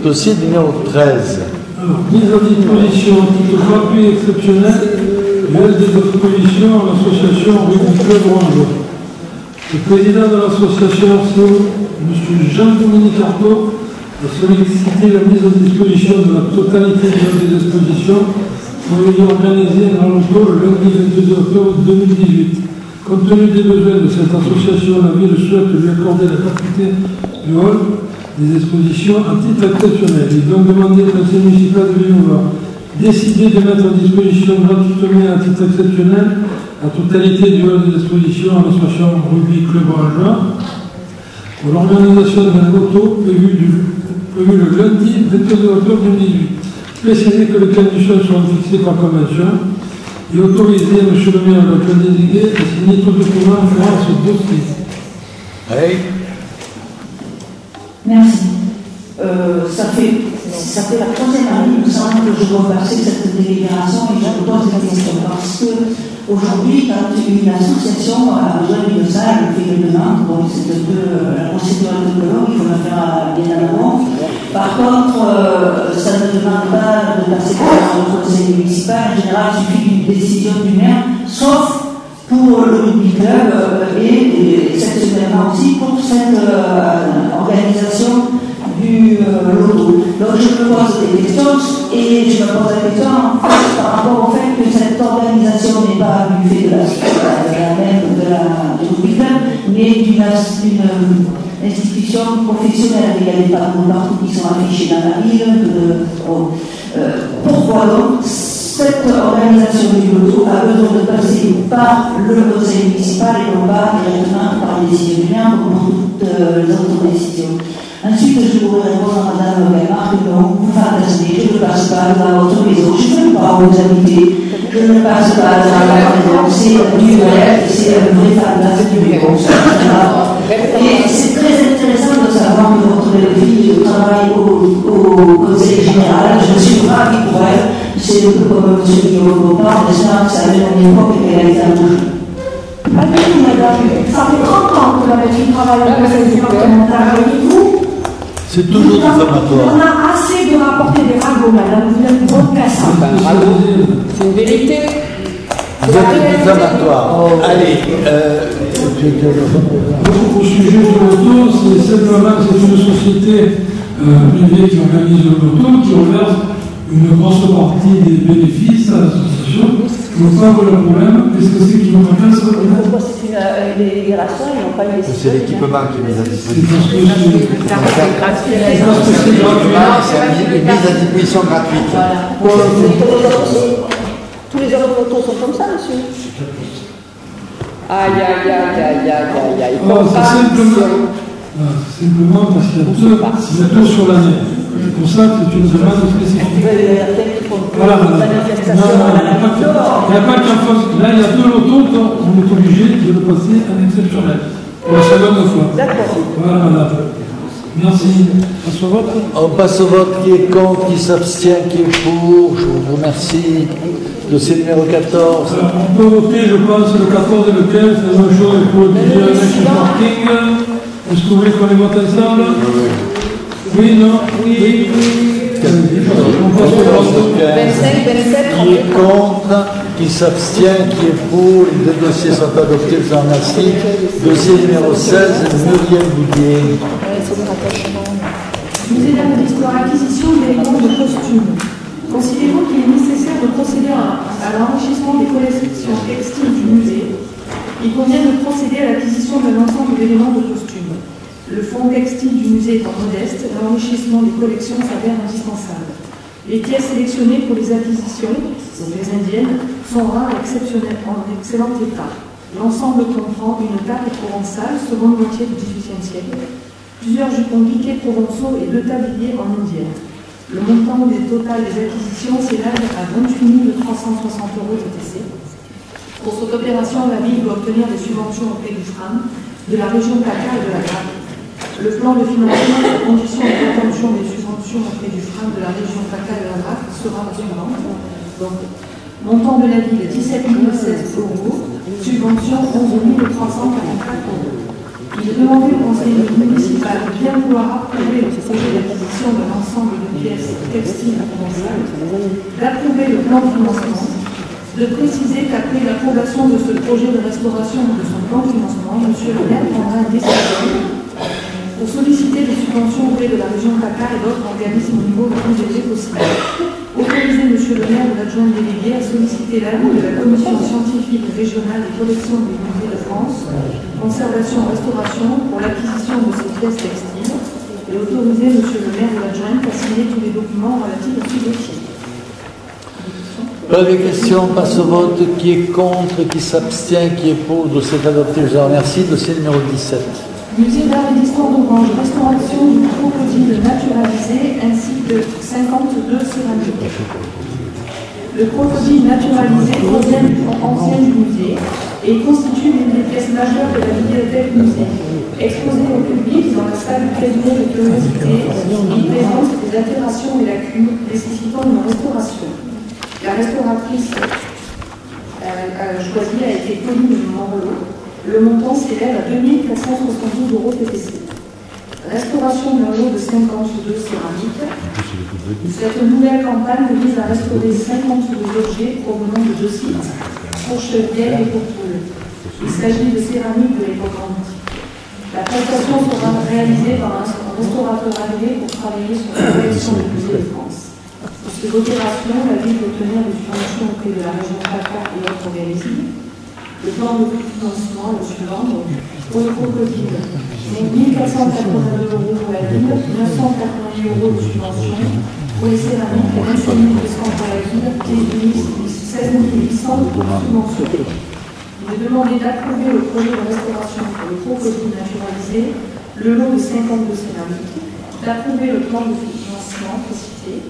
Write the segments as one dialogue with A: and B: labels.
A: dossier numéro 13.
B: Alors, mise à disposition titre gratuit exceptionnel l'aide des expositions à l'association Rugby Club Orangeau. Le président de l'association CO, M. Jean-Dominique Artaud, a sollicité la mise à disposition de la totalité des expositions pour y organiser un retour le lundi 22 octobre 2018. Compte tenu des besoins de cette association, la ville souhaite lui accorder la gratuité du hall des expositions à titre exceptionnel. Il donc demandé au conseil municipal de Villeneuve décider de mettre à disposition gratuitement à titre exceptionnel la totalité du hall des expositions à l'association Rugby Club Orangeau pour l'organisation d'un loto prévu le lundi 22 octobre 2018. Préciser que les conditions seront fixées par convention et autoriser M. le maire de la délégué à signer tout document afférent à ce dossier.
A: Oui.
C: Merci. Ça fait la troisième année, il me semble, que je dois passer cette délibération et je vous pose la question. Parce qu'aujourd'hui, quand une association a besoin d'une salle, fait une demande, bon, c'est un peu la procédure est un peu longue, il faut la faire bien en amont. Par contre, ça ne demande pas de passer par le conseil municipal. En général, il suffit d'une décision du maire, sauf pour le rugby club et exceptionnellement aussi pour cette organisation du loto. Donc je me pose des questions et je me pose la question par rapport au fait que cette organisation n'est pas du fait de la même du rugby club, mais d'une institution professionnelle. Il y a des tableaux partout qui sont affichés dans la ville. Pourquoi donc cette organisation du loto a besoin de passer par le conseil municipal et non pas directement par les décisions du maire comme pour toutes les autres décisions? Ensuite, je voudrais répondre à Mme Gaillard que non, vous fantasmez, je ne passe pas dans votre maison, je ne veux pas vous habiter, je ne passe pas dans la maison, c'est du rêve, c'est un vrai fantasme du bureau. Et c'est très intéressant de savoir que votre fille travaille au conseil général, je suis ravie pour elle, c'est un peu comme M. Guillaume Beauport, j'espère que ça a une époque et qu'elle a été embauchée.
D: Pas du tout, madame. Ça fait 30 ans que la fille travaille au conseil départemental avec vous.
A: C'est toujours diffamatoire.
D: On a assez de rapporter des ragots, madame. Vous êtes une bonne personne.
E: C'est une vérité.
A: Vous êtes diffamatoire. Allez.
B: Au sujet du loto, c'est une société privée qui organise le loto, qui reverse une grosse partie des bénéfices à l'association. Donc ça, le problème, qu'est-ce que c'est qui nous intéresse?
C: Les rations, ils n'ont pas eu les
F: c'est l'équipement qui est mis à disposition.
B: C'est une mise
F: à disposition gratuite.
C: Tous les heures de moto sont comme ça, monsieur.
E: Aïe, aïe, aïe, aïe, aïe, aïe.
B: C'est simplement parce qu'il y a deux sur l'année. C'est pour ça que c'est une demande spécifique. Voilà, madame. Il n'y a pas qu'un fois. Là, il y a deux lotos, donc on est obligé de le passer en exceptionnel. Pour la seconde fois.
C: D'accord.
B: Voilà, madame. Merci. Passe au vote.
A: On passe au vote. Qui est contre, qui s'abstient, qui est pour. Je vous remercie. Dossier numéro 14.
B: Alors, on peut voter, je pense, le 14 et le 15. La même chose pour le parking. Est-ce que vous voulez qu'on les vote ensemble? Oui, non? Oui. On passe au vote.
C: 25, 27,
A: Qui est contre, qui s'abstient, qui est pour. Les deux dossiers sont adoptés, je vous en remercie. Dossier numéro 16, Muriel Boudier.
D: Musée d'Analyse pour l'acquisition d'éléments de costumes. Considérons qu'il est nécessaire de procéder à l'enrichissement des collections textiles du musée. Il convient de procéder à l'acquisition d'un ensemble d'éléments de costumes. Le fonds textile du musée étant modeste, l'enrichissement des collections s'avère indispensable. Les pièces sélectionnées pour les acquisitions, donc les indiennes, sont rares et exceptionnelles en excellent état. L'ensemble comprend une table provençale, seconde moitié du XVIIIe siècle, plusieurs jupons piqués provençaux et deux tabliers en indienne. Le montant total des acquisitions s'élève à 28 360 € TTC. Pour cette opération, la ville doit obtenir des subventions auprès du FRAM, de la région PACA et de la GRAC. Le plan de financement et les conditions de rétention des subventions auprès du FRAM, de la région PACA et de la GRAC sera la suivante. Donc, montant de la ville 17 016 €, subvention 11 344 €. Il est demandé au conseil municipal de bien vouloir approuver le projet d'acquisition de l'ensemble de pièces textiles commensales, d'approuver le plan de financement, de préciser qu'après l'approbation de ce projet de restauration de son plan de financement, M. le maire prendra une décision pour solliciter des subventions auprès de la région PACA et d'autres organismes au niveau le plus élevé possible. Autoriser M. le maire ou l'adjoint délégué à solliciter l'avis de la commission scientifique régionale des collections des musées de France, conservation et restauration pour l'acquisition de ces pièces textiles et autoriser M. le maire ou l'adjoint à signer tous les documents relatifs à ce dossier.
A: Pas de questions, passe au vote. Qui est contre, qui s'abstient, qui est pour, le dossier est adopté, je vous remercie. Dossier numéro 17.
D: Musée d'art et d'histoire d'Orange, restauration du crocodile naturalisé ainsi que 52 céramiques. Le crocodile naturalisé provient du fond ancien du musée et constitue l'une des pièces majeures de la bibliothèque musée. Exposé au public dans la salle du cabinet de curiosité, il présente des altérations et lacunes nécessitant une restauration. La restauratrice choisie a été Pauline Morlot. Le montant s'élève à 2 472 € TTC. Restauration d'un lot de 52 céramiques. Cette nouvelle campagne vise à restaurer 52 objets provenant de 2 sites, Fourchevieille et Courtoul. Il s'agit de céramiques de l'époque antique. La prestation sera réalisée par un restaurateur agréé pour travailler sur la collection du musée de France. Pour ces opérations, la ville peut obtenir des subventions auprès de la région PACA et autres organismes. Le plan de financement est le suivant. Pour le crocodile, 1 482 € pour la ville, 988 € de subvention. Pour les céramiques, 25 200 pour la ville et 16 800 pour la subvention. Il est demandé d'approuver le projet de restauration pour le crocodile naturalisé, le lot de 52 céramiques, d'approuver le plan de financement précité.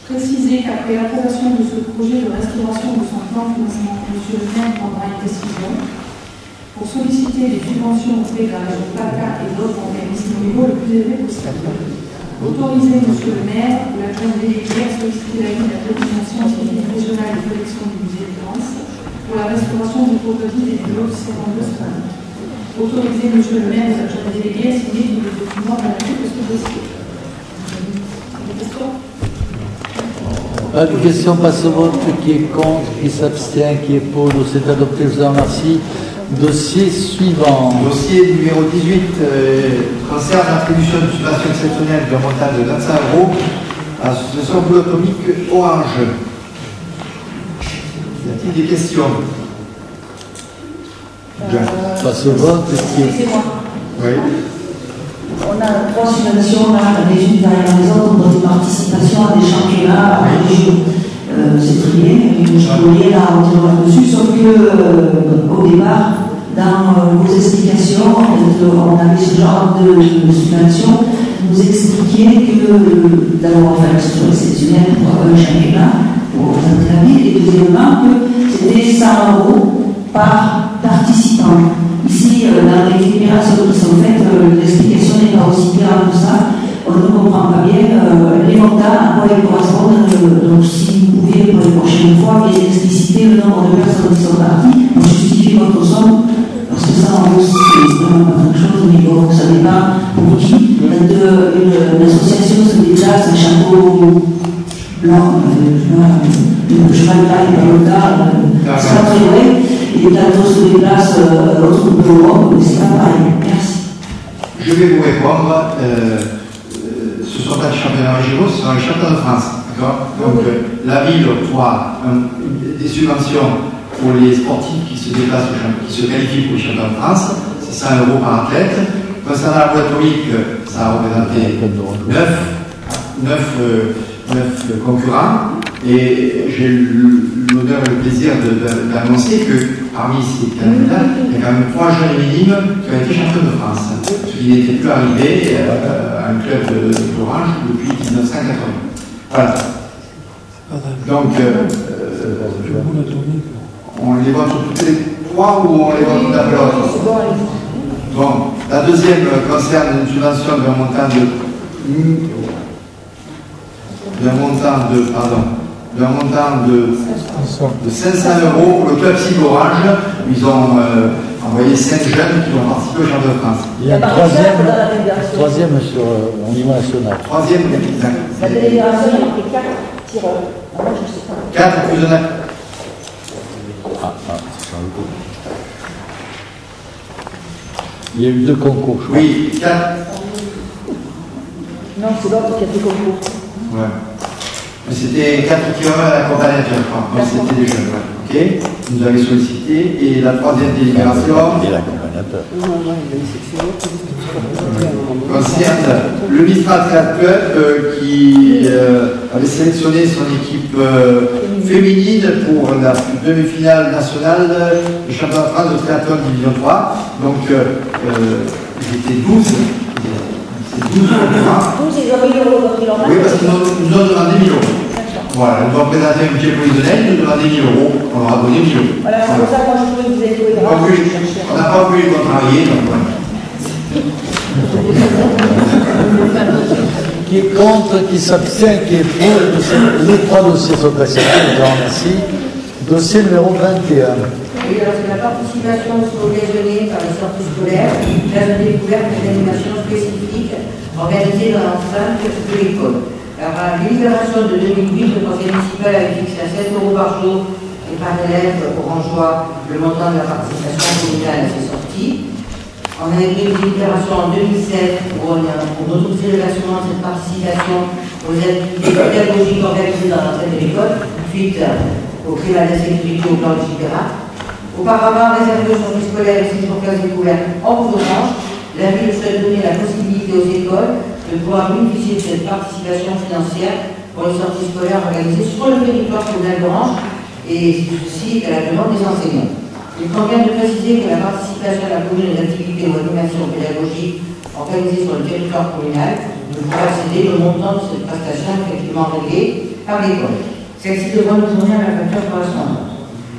D: Préciser qu'après l'approbation de ce projet de restauration de son plan de financement, M. le maire prendra une décision pour solliciter des subventions auprès de la région PACA et d'autres organismes au niveau le plus élevé possible. Autoriser M. le maire ou l'adjoint délégué à solliciter l'avis de la commission scientifique régionale des collections du musée de France pour la restauration du crocodile et du lot de 52 céramiques. Autoriser M. le maire ou l'adjoint délégué à signer tous les documents relatifs à ce dossier. Des questions ?
A: Pas de questions, passe au vote. Qui est contre, qui s'abstient, qui est pour, le dossier est adopté, je vous remercie. Dossier suivant.
F: Dossier numéro 18 concerne l'attribution de subvention exceptionnelle d'un montant de 25 € à l'association Boulot-Atomique Orange. Y a-t-il des questions?
A: Passe au vote. Qui est...
C: Excusez-moi.
F: Oui.
C: On a 3 subventions là, les unes derrière les autres, dans des participations à des championnats à la région. C'est très bien, je voulais là en dessus, sauf que au départ, dans vos explications, on avait ce genre de subvention, vous expliquiez que d'abord, enfin, c'est exceptionnel pour un championnat, pour la ville, et deuxièmement, que c'était 100 € par participant. Ici, dans les libérations qui sont faites, l'explication n'est pas aussi claire que ça. On ne comprend pas bien les montants, à quoi ils correspondent. Donc, si vous pouvez, pour les prochaines fois, bien expliciter le nombre de personnes qui sont parties, pour justifier votre somme, parce que ça, en gros, c'est vraiment pas grand-chose, mais bon, ça dépend pour qui. Quand une association se déplace, un chapeau blanc, le cheval taille par le tard, c'est pas très vrai. Et quand on se déplace l'autre bout de l'Europe, c'est pas pareil. Merci.
F: Je vais vous répondre. Ce ne sont pas des championnats régionaux, ce sont les championnats de France. Donc la ville octroie des subventions pour les sportifs qui se déplacent, qui se qualifient pour les championnats de France. C'est 100 € par athlète. Concernant la boîte atomique, ça a représenté 9 concurrents. Et j'ai l'honneur et le plaisir d'annoncer que parmi ces candidats, il y a quand même 3 jeunes minimes qui ont été champions de France, ce qui n'était plus arrivé à un club d'Orange depuis 1980. Voilà. Donc, on les voit sur toutes les 3 ou on les voit tout à l'heure? Bon, la deuxième concerne une subvention d'un montant de 500 € pour le club Cible Orange. Ils ont envoyé 5 jeunes qui ont participé au championnat de France.
A: Il y a un troisième au niveau national.
F: Troisième, exact.
C: La délibération, il y a marqué 4 tireurs. Moi, je sais pas.
F: 4 plus de 9.
A: Il y a eu 2 concours, je crois.
F: Oui, 4.
C: Non, c'est l'autre qui a fait concours.
F: Ouais. Mais c'était 4 tireurs à la compagnie, je crois. Donc c'était des jeunes, ouais. Ok. Vous nous avez sollicité. Et la troisième délibération
A: Et l'accompagnateur.
F: concerne le Mistral Club qui avait sélectionné son équipe féminine pour la demi-finale nationale du championnat de France de triathlon division 3. Donc ils étaient 12. C'est 12 concurrents.
C: 12, ils ont 1000 euros dans leur
F: Oui, parce qu'ils nous ont demandé 1000 euros. Voilà, ils ont présenté un budget prévisionnel, ils nous ont demandé 1000 euros, on leur a donné 1000 euros.
C: Voilà, c'est pour ça que moi je trouvais que vous êtes cohérents.
F: On n'a pas voulu les contrarier, donc voilà.
A: Qui est contre, qui s'abstient, qui est pour, les 3 dossiers sont acceptés, je vous remercie. Dossier numéro 21.
G: Oui, alors c'est la participation occasionnée par les sorties scolaires, la découverte d'animations spécifiques organisées dans l'enceinte de l'école. Alors, à la délibération de 2008, le conseil municipal avait fixé à 7 euros par jour et par élève orangeois le montant de la participation communale à ces sorties. On a eu une délibération en 2007 où on autorisait le versement de cette participation aux activités pédagogiques organisées dans l'enceinte de l'école, suite au climat d'insécurité au plan de Gibera. Auparavant, réservé aux sorties scolaires et séjours classes découvertes hors d'Orange, la ville souhaite donner la possibilité aux écoles de pouvoir bénéficier de cette participation financière pour les sorties scolaires organisées sur le territoire communal d'Orange et ceci à la demande des enseignants. Il convient de préciser que la participation de la commune aux activités ou animations pédagogiques organisées sur le territoire communal ne pourra excéder le montant de cette prestation effectivement réglée par l'école. Celle-ci devra nous fournir la facture correspondante.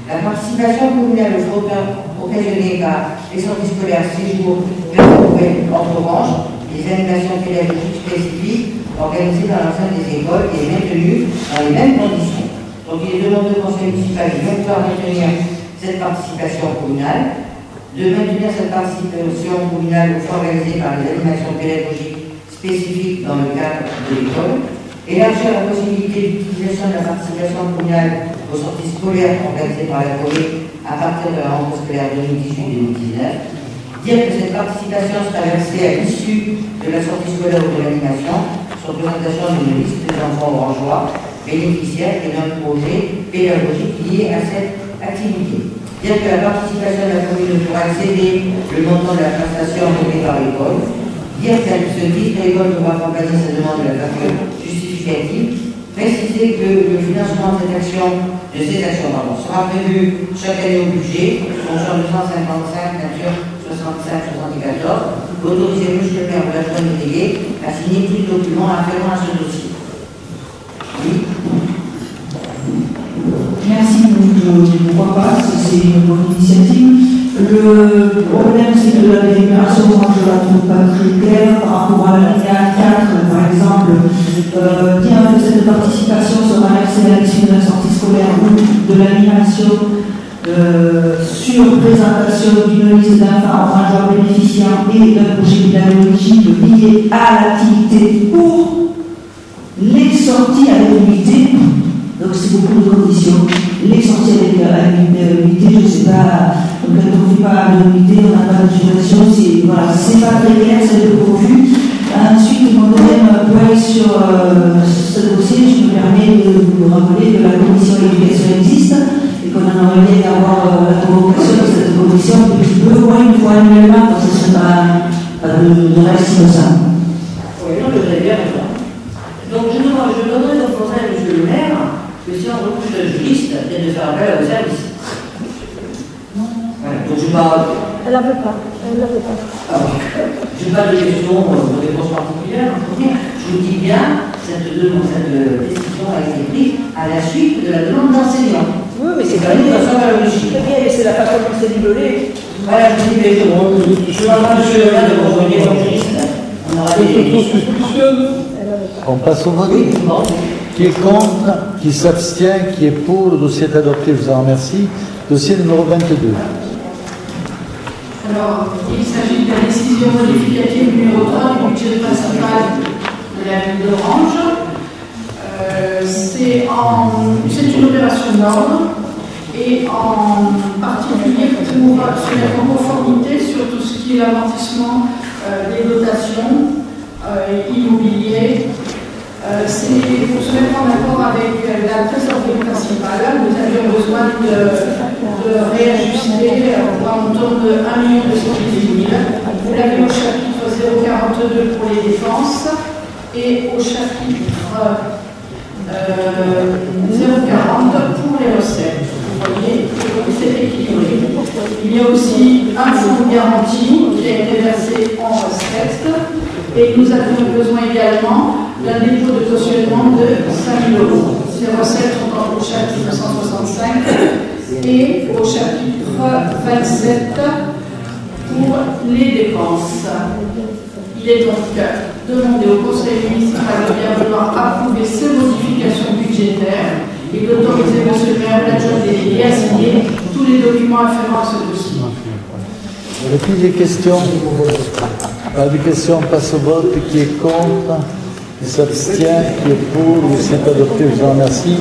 G: La participation communale occasionnée par les sorties scolaires, séjours, hors d'Orange, les animations pédagogiques spécifiques organisées dans l'enceinte des écoles et maintenues dans les mêmes conditions. Donc il est demandé au conseil municipal de bien pouvoir maintenir cette participation communale, de maintenir cette participation communale aux fois organisée par les animations pédagogiques spécifiques dans le cadre de l'école, élargir la possibilité d'utilisation de la participation communale aux sorties scolaires organisées par la commune à partir de la rentrée scolaire 2018-2019, dire que cette participation sera versée à l'issue de la sortie scolaire ou de l'animation sur présentation d'une liste des enfants orangeois bénéficiaires et d'un projet pédagogique lié à cette activité. Dire que la participation de la commune pourra excéder le montant de la prestation réglée par l'école. Dire qu'à ce titre, l'école devra accompagner sa demande de la facture justificative. Préciser que le financement de ces actions sera prévu chaque année au budget, fonction 255, nature 65-74, autoriser M. le maire ou l'adjoint délégué à signer tout document afférent à ce dossier. Oui.
C: Merci, je ne crois pas, c'est une bonne initiative. Le problème, c'est que la délibération, moi, je ne la trouve pas très claire par rapport à l'alinéa 4, par exemple, dire que cette participation sera versée à l'issue de la sortie scolaire ou de l'animation sur présentation d'une liste d'enfants orangeois bénéficiant et d'un projet pédagogique lié à l'activité pour les sorties à l'unité. Donc c'est beaucoup de conditions. Les sorties à l'unité, je ne sais pas, donc quand on ne fait pas de l'unité, on n'a pas de situation, voilà, c'est pas très clair, c'est un peu confus. Ensuite, mon deuxième point sur ce dossier, je me permets de vous rappeler que la commission d'éducation existe et qu'on en aurait bien d'avoir la convocation de cette commission un petit peu, au moins une fois annuellement, parce que ce n'est pas de reste comme ça.
G: Oui, non, je voudrais bien répondre. Donc je donnerai au conseil à M. le maire que si on recrute un juriste, il y a de faire appel à vos services. Voilà, donc je parle.
D: Elle n'en veut pas. Elle n'en veut pas.
G: Je n'ai pas de questions de réponse particulière. Je vous dis bien, cette décision a été prise à la suite de la demande d'enseignants.
C: Oui, mais c'est
G: pas une façon pédagogique.
C: très bien, mais c'est la façon dont c'est libellé.
G: Voilà, je dis, mais je suis en train de se lever de renvoyer un juriste. On aura des.
A: On passe au vote.
G: Oui, bon.
A: Qui est contre, qui s'abstient, qui est pour, le dossier est adopté, je vous en remercie. Dossier numéro 22.
D: Alors, il s'agit de la décision modificative numéro 3 du budget principal de la ville d'Orange. C'est une opération d'ordre et en particulier pour se mettre en conformité sur tout ce qui est l'amortissement des dotations immobilières. C'est pour se mettre en accord avec la trésorerie principale. Nous avions besoin de réajuster un montant de 1 218 000. Vous l'avez au chapitre 042 pour les dépenses et au chapitre 040 pour les recettes. Vous voyez, c'est équilibré. Il y a aussi un fonds de garantie qui a été versé en recettes et nous avions besoin également d'un dépôt de cautionnement de 5 000 €. Ces recettes sont au chapitre 165 et au chapitre 27 pour les dépenses. Il est donc demandé au Conseil municipal de bien vouloir approuver ces modifications budgétaires et d'autoriser M. le maire l'adjoint délégué à signer tous les documents afférents à ce dossier.
A: Et puis des questions. Pas de questions, on passe au vote. Qui est contre? Qui s'abstient? Qui est pour? C'est adopté, je vous remercie.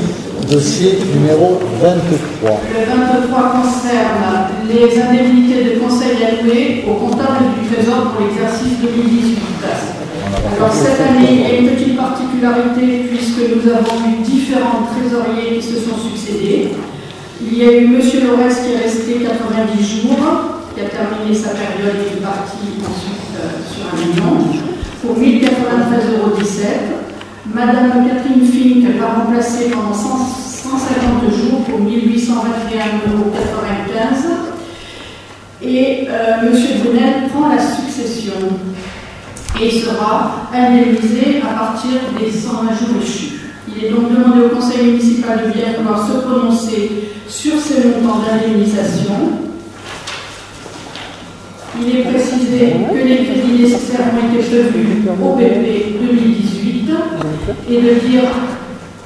A: Dossier numéro 23.
D: Le 23 concerne les indemnités de conseil allouées au comptable du Trésor pour l'exercice 2018. Alors cette année, il y a une petite particularité puisque nous avons eu différents trésoriers qui se sont succédés. Il y a eu M. Lorès qui est resté 90 jours, qui a terminé sa période et qui est parti ensuite sur 1 million, pour 1 093,17 €. Madame Catherine Fink l'a remplacée pendant 150 jours pour 1 821,95 €. Et M. Brunel prend la succession et sera indemnisé à partir des 120 jours échus. Il est donc demandé au Conseil municipal de bien vouloir se prononcer sur ces montants d'indemnisation. Il est précisé que les crédits nécessaires ont été prévus au BP 2018 et de dire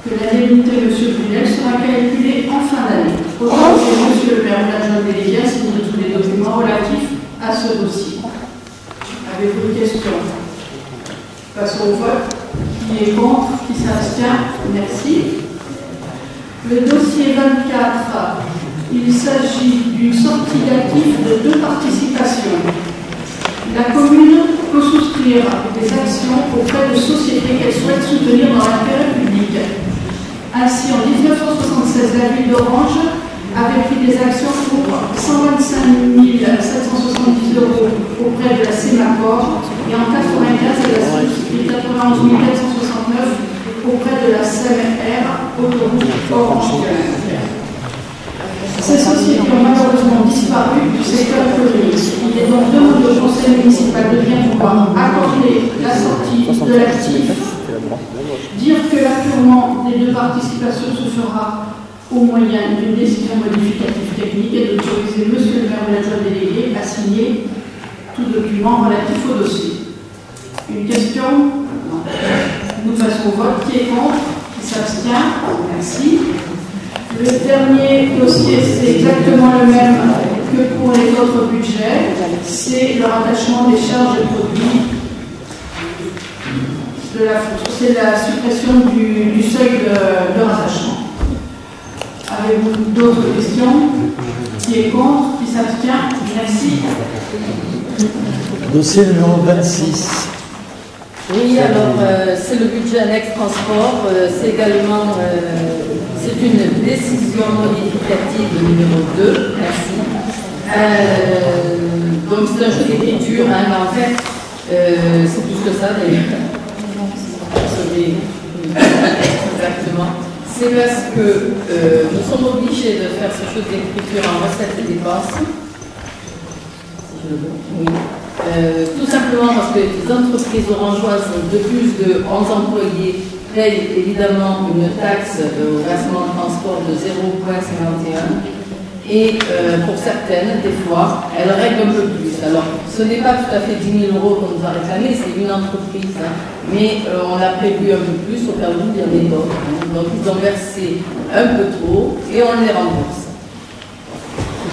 D: que l'indemnité de M. Brunel sera calculée en fin d'année. Aujourd'hui, M. le maire l'adjoint délégué a signé tous les documents relatifs à ce dossier. Avez-vous une question? Passons au vote. Qui est contre? Qui s'abstient? Merci. Le dossier 24. Il s'agit d'une sortie d'actifs de 2 participations. La commune peut souscrire des actions auprès de sociétés qu'elle souhaite soutenir dans l'intérêt public. Ainsi, en 1976, la ville d'Orange avait pris des actions pour 125 770 € auprès de la Sémacor et en 1995, elle a souscrit 91 469 auprès de la CMR Autoroute Orange. Ces sociétés ont malheureusement disparu du secteur économique. Il est donc demandé au Conseil municipal de bien pouvoir accorder la sortie de l'actif, dire que l'appurement des 2 participations se fera au moyen d'une décision modificative technique et d'autoriser M. le maire de l'adjoint délégué à signer tout document relatif au dossier. Une question? Non. Nous passons au vote. Qui est contre? Qui s'abstient? Merci. Le dernier dossier, c'est exactement le même que pour les autres budgets. C'est le rattachement des charges et produits de la fonction. C'est la suppression du seuil de rattachement. Avez-vous d'autres questions? Qui est contre? Qui s'abstient? Merci.
A: Dossier numéro 26.
H: Oui, alors c'est le budget annexe transport. C'est également c'est une décision modificative numéro 2. Merci. Donc c'est un jeu d'écriture, hein, mais en fait c'est plus que ça d'ailleurs. Exactement. C'est parce que nous sommes obligés de faire ce jeu d'écriture en recettes et dépenses. Si je le veux. Oui. Tout simplement parce que les entreprises orangeoises de plus de 11 employés payent évidemment une taxe au versement de transport de 0,51 et pour certaines, des fois, elles règlent un peu plus. Alors, ce n'est pas tout à fait 10 000 € qu'on nous a réclamé, c'est une entreprise, hein, mais on l'a prévu un peu plus au cas où il y en a d'autres. Hein. Donc, ils ont versé un peu trop et on les rembourse.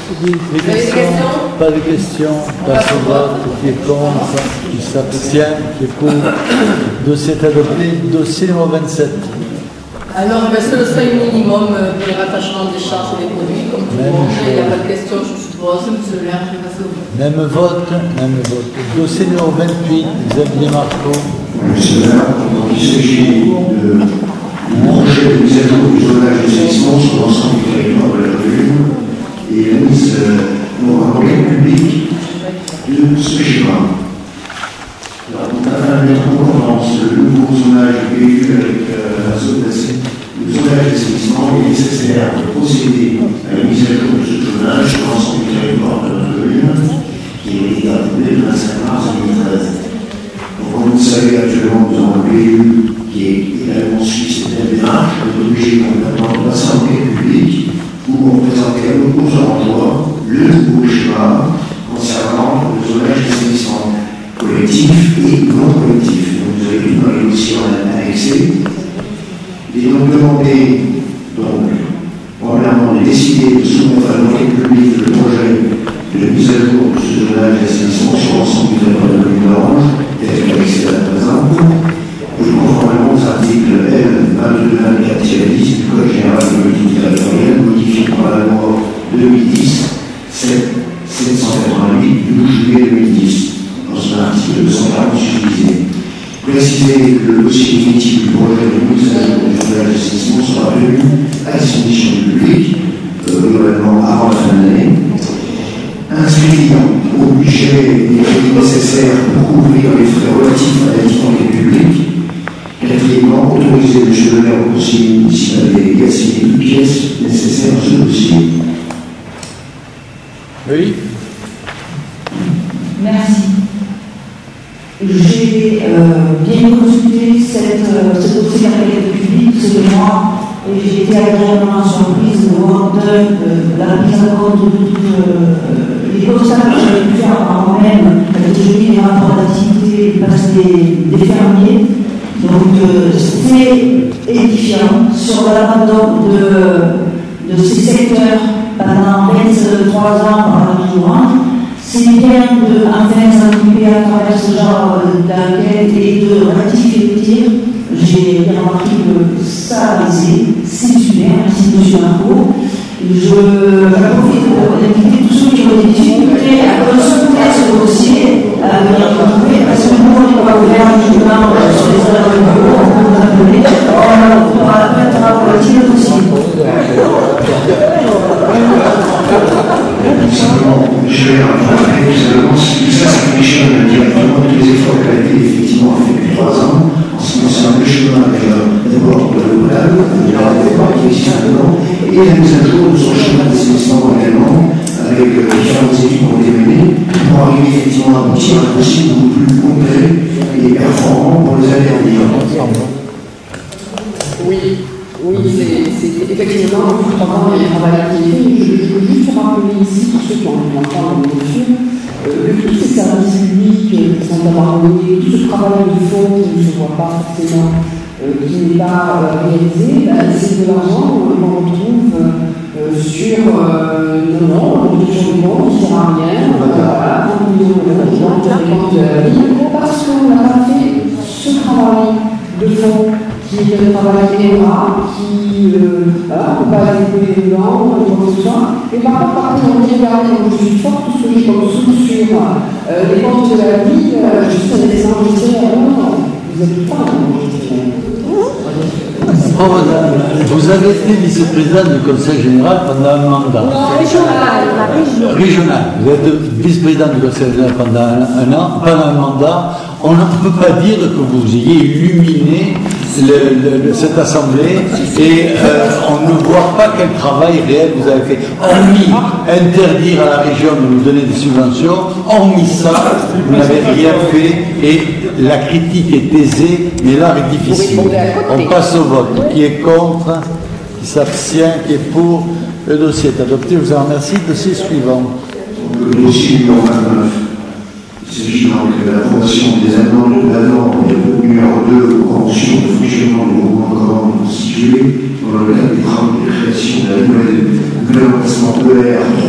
A: Des questions? Pas de questions. Passe au vote. Qui est contre? Qui s'abstient? Qui est pour? Le dossier est adopté. Dossier numéro 27.
H: Alors, est-ce que le seuil minimum pour les rattachements des charges et des produits, comme tout le monde, il n'y a pas de question, je suppose, monsieur le maire, je vais passer au vote.
A: Même vote. Dossier numéro 28, Xavier Marteau.
I: Monsieur le maire, il s'agit du projet de mise à jour du zonage d'assainissement sur l'ensemble du territoire de la commune et la mise en enquête publique de ce schéma. Alors, afin de mettre en concordance le nouveau zonage vécu avec la zone le zonage d'assainissement, il est nécessaire de procéder à la mise à jour de ce zonage sur l'ensemble du territoire de la commune qui est établi le 25 mars 2013. Comme vous le savez, actuellement, nous avons le PU qui est également suivi cette même démarche. On est obligé complètement de passer en enquête publique où on présentait à nos emplois le nouveau schéma concernant le zonage d'assainissement collectif et non collectif. Donc, vous avez vu dans les dossiers en annexé. Il est donc demandé, premièrement, de décider de soumettre à l'enquête publique le projet de mise à jour de ce zonage d'assainissement sur l'ensemble du territoire de la commune d'Orange, tel que annexé à la présente, et conformément aux articles L2224-10 du Code général de politique territoriale, modifié par la loi 2010-788 du 12 juillet 2010, dans son article 240 utilisé. Préciser que le dossier définitif du projet de mise à jour du zonage d'assainissement sera tenu à disposition du public, globalement avant la fin de l'année. Inscrire au budget les crédits nécessaires pour couvrir les frais relatifs à la disponibilité publique. Quatrièmement, autoriser M. le maire au conseil municipal délégué à signer toutes pièces nécessaires à ce dossier.
A: Oui.
C: Merci. J'ai bien consulté ce dossier d'enquête publique ce mois et j'ai été agréablement surprise de voir la prise en compte de toutes les constats que j'avais pu faire par moi-même, que j'ai mis les rapports d'activité des fermiers. Donc c'est édifiant sur l'abandon de ces secteurs pendant 23 ans par la journée. C'est bien de enfin s'occuper à travers ce genre d'enquête et de rectifier le tir. J'ai bien remarqué que ça a baissé, c'est super, merci M. Marco. Je profite pour inviter tous ceux qui ont des difficultés à consulter ce dossier, à venir retrouver, parce que nous, on n'est pas ouvert justement sur les heures de bureau, on peut nous appeler, on pourra mettre à voter le dossier.
I: Simplement, je vais rappeler tout simplement si ça sanctionne directement tous les efforts qui ont été effectivement faits depuis 3 ans en ce qui concerne le chemin d'abord de l'eau potable, il y a un départ qui existe maintenant, et la mise à jour de son chemin d'assainissement également, avec différentes études qui ont été menées pour arriver effectivement à aboutir à un dossier beaucoup plus complet et performant pour les années à venir.
E: Oui, c'est effectivement, pendant les travail qui est fait, je veux juste rappeler ici, pour ceux qui ont entendu monsieur, tous ces services publics qui sont abandonnés, tout ce travail de fond qui ne se voit pas forcément, qui n'est pas réalisé, c'est de l'argent qu'on retrouve sur le bon, qui ne sert à rien, voilà, 30 millions d'euros de la ville, parce qu'on n'a pas fait ce travail de fond qui est un travail ERA, qui ne peut pas décoller les blancs, quoi que ce soit. Et par contre, on dit, regardez, je suis forte, tout ce que j'ai comme sous sur les comptes de la ville, je suis des enregistrés, vous êtes pas enregistrés.
A: Vous avez été vice-président du Conseil général pendant un mandat. Régional. Vous êtes vice-président du Conseil général pendant un mandat. On ne peut pas dire que vous ayez illuminé cette assemblée et on ne voit pas quel travail réel vous avez fait. Hormis interdire à la région de nous donner des subventions, hormis ça, vous n'avez rien fait et la critique est aisée, mais l'art est difficile. On passe au vote. Qui est contre? Qui s'abstient? Qui est pour? Le dossier est adopté. Je vous en remercie. Dossier suivant.
I: Le dossier numéro 29. Il s'agit donc de l'approbation des amendements de la norme numéro 2 aux conventions de fonctionnement du groupement de commandes constitué dans le cadre des travaux de création de la nouvelle emplacement ER3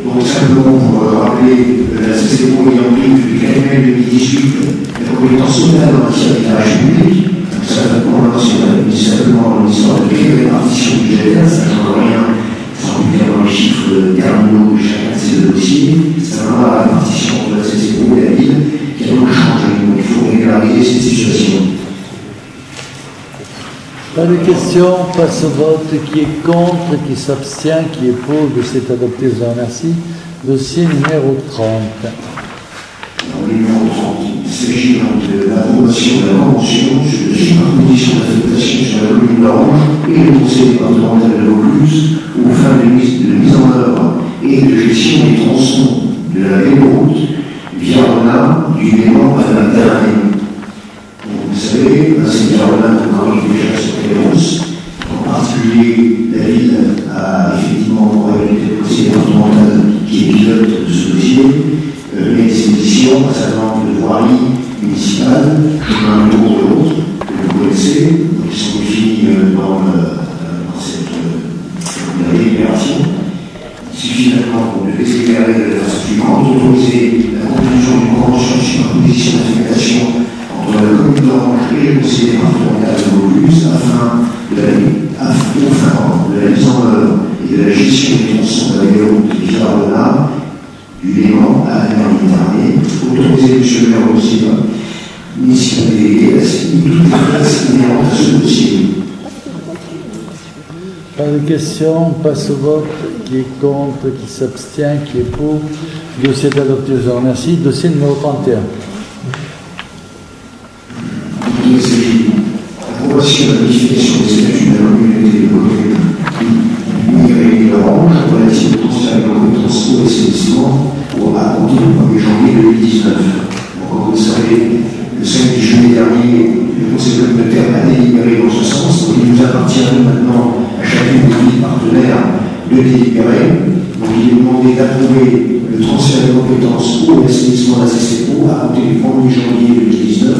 I: Donc simplement pour rappeler, la CCPO ayant pris depuis 4 mai 2018 la compétence totale en matière d'éclairage public, ça va pour le national, mais simplement l'histoire de répartition budgétaire, ça ne change rien, sans dire dans les chiffres terminaux de chacun de ces dossiers, ça va à la répartition de la CCPO et la ville, qui a donc changé. Donc il faut régulariser cette situation.
A: Pas de questions, passe au vote. Qui est contre, qui s'abstient, qui est pour, de cet adopté, je vous remercie. Dossier numéro 30.
I: Dans le numéro 30, il s'agit de l'approbation de la convention sur la superposition d'affectation sur la commune d'Orange et le conseil départemental de Vaucluse aux fins de mise en œuvre et de gestion des tronçons de la véloroute Via-Renard du Léman à la Méditerranée. Vous savez, c'est Via-Renard qui corrige déjà cette réponse. En particulier, la ville a effectivement avec le conseil départemental qui est pilote de ce dossier, met des éditions, un certain nombre de voiries municipales, chemin de l'autre, que vous connaissez, qui sont définis dans cette délibération. Il suffit maintenant de les éclairer de la façon suivante, d'autoriser la conclusion d'une convention sur la position d'affectation entre la commune d'Orange et le conseil départemental de Vaucluse afin de la mise en œuvre et de la gestion des tronçons de la véloroute Via-Renard du Léman à la Méditerranée, autoriser M. le maire aussi, municipal délégué, à signer toutes les places inhérentes à ce dossier.
A: Pas de questions, passe au vote. Qui est contre, qui s'abstient, qui est pour. Le dossier est adopté, je vous remercie. Dossier numéro 31.
I: Il s'agit d'approbation de la modification des statuts de la communauté de communes Mairie d'Orange relative au transfert de compétences eau et assainissement à compter du 1er janvier 2019. Donc, comme vous le savez, le 5 juillet dernier, le conseil communautaire a délibéré dans ce sens. Donc il nous appartient maintenant à chacune des villes partenaires de délibérer. Donc il est demandé d'approuver le transfert de compétences eau et assainissement de la CCPO à compter du 1er janvier 2019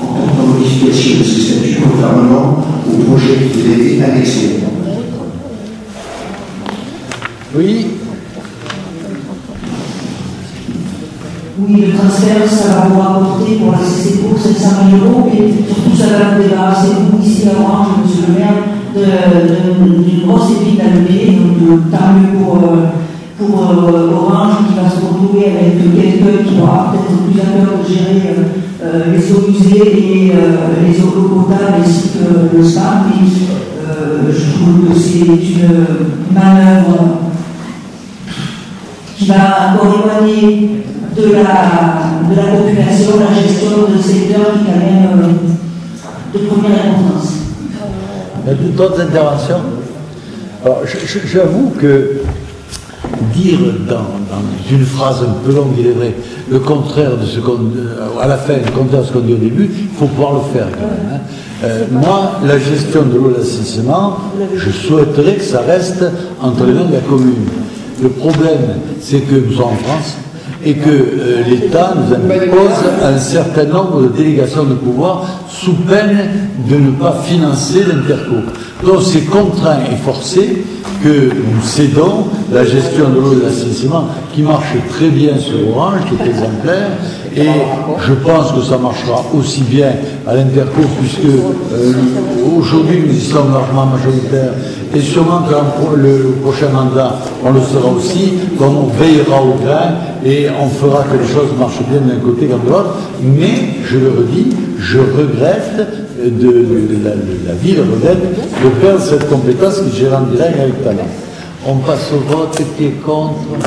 I: en portant modification de ce statut conformément au projet qui vous a été annexé.
A: Oui.
C: Oui, le transfert, ça va vous rapporter pour la CCPO 700 000 €, et surtout ça va vous débarrasser, vous ici à Orange, monsieur le maire, d'une grosse épidémie, donc tant mieux pour Orange qui va se retrouver avec quelqu'un qui aura peut-être plus à cœur de gérer les eaux usées et les eaux potables ainsi que le SPAM. Je trouve que c'est une manœuvre qui va encore éloigner de la population, la gestion de secteur qui est quand même de première importance.
A: Il y a d'autres interventions. Alors, j'avoue que dire dans une phrase un peu longue, il est vrai, le contraire de ce qu'on à la fin, le contraire de ce qu'on dit au début, il faut pouvoir le faire quand même. Moi, la gestion de l'eau et l'assainissement, je souhaiterais que ça reste entre les mains de la commune. Le problème, c'est que nous sommes en France et que l'État nous impose un certain nombre de délégations de pouvoir sous peine de ne pas financer l'Interco. Donc c'est contraint et forcé que nous cédons la gestion de l'eau et de l'assainissement qui marche très bien sur Orange, qui est exemplaire, et je pense que ça marchera aussi bien à l'Interco puisque aujourd'hui nous y sommes largement majoritaires et sûrement que le prochain mandat on le sera aussi, on veillera au grain et on fera que les choses marchent bien d'un côté comme de l'autre, mais je le redis, je regrette la ville regrette de perdre cette compétence qui gère en direct avec talent. On passe au vote. Qui est contre,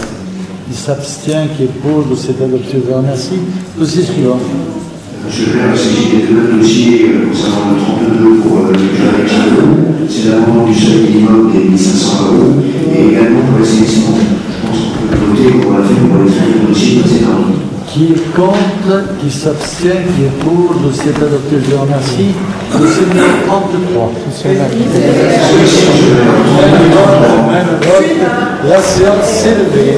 A: qui s'abstient, qui est pour, de cet adopté. Je vous remercie. Dossier suivant.
I: Monsieur le maire, il s'agit des deux dossiers concernant le 32 pour le Jarret Château. C'est l'amendement du seuil minimum des 1 500 € et également pour l'assainissement. Je pense qu'on peut voter comme on l'a fait pour les autres dossiers précédents.
A: Qui est contre, qui s'abstient, qui est pour, le dossier est adopté, je vous remercie. Dossier numéro 33. La séance s'est levée.